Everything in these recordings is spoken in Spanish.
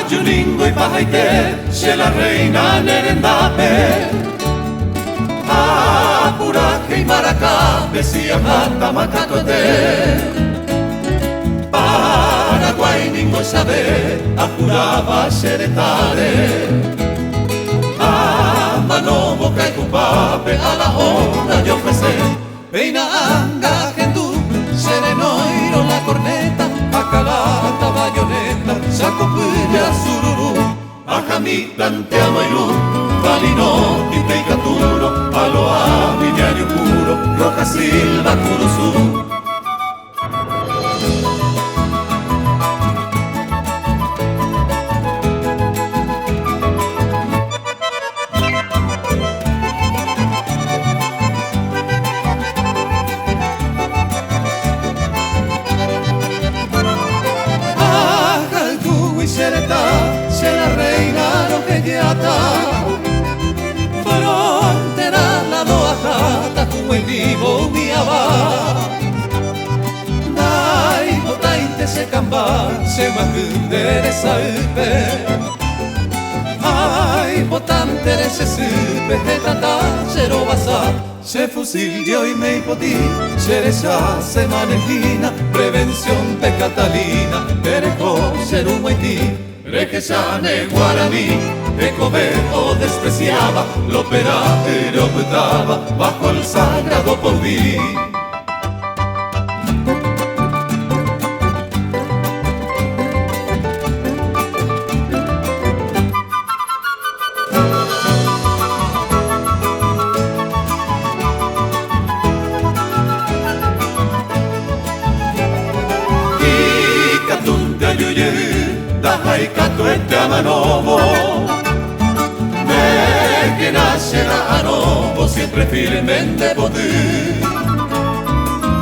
Ayuningo y Pajaité, se la reina Nerendape, Apuraje y Maracá, decía Matamacacote. Paraguay ningo sabe, Apuraba Xeretare, Amano Boca y Cupape, a la hora yo ofrecer. Peina Anga, Gendú, Serenoiro, la corneta, Acalata, bayoneta, Sacopuya, Sururú, Ajamí, Planteamo y Luz, Valino, Quinte y Caturo, Aloa, Villario Puro, Roja Silva, Curuzú. Será reina lo que yata, frontera la doajata, como el vivo miaba. Dai botainte se camba, se majunde saupe. Ay, botante de se supe, tata, se lo basa. Se fusilio y me hipotí, se deshace manejina, prevención pe Catalina, perejo, ser un haití. Rejezane guaraní, Ecobejo despreciaba, lo pero optaba bajo el sagrado porvir. Y Catunte ayuye, Dajai Cato este amanovo, de que nace la anovo, siempre firmemente poder.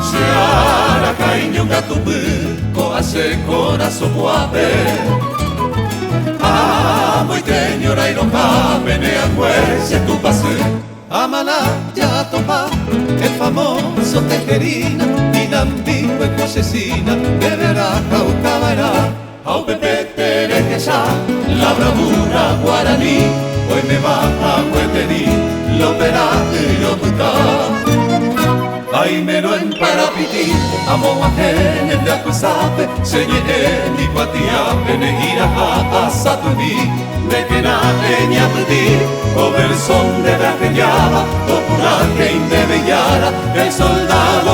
Se hará caño gatupu, coase corazón guape. Amo y teñora y no cabe, ne angüese tu pase. Amala ya topa, el famoso tejerina, Minambico y cosecina, de verá caucabará. Au pepe terejesa, la bravura guaraní, hoy me baja huetení, lo perate y lo puta. Ay mero en parapití, amo ajén el de acusape, señé ni cuatiape, negira a asatubi, de que na eña pedí, o versón de la gellaba, topuraje indebellara, el soldado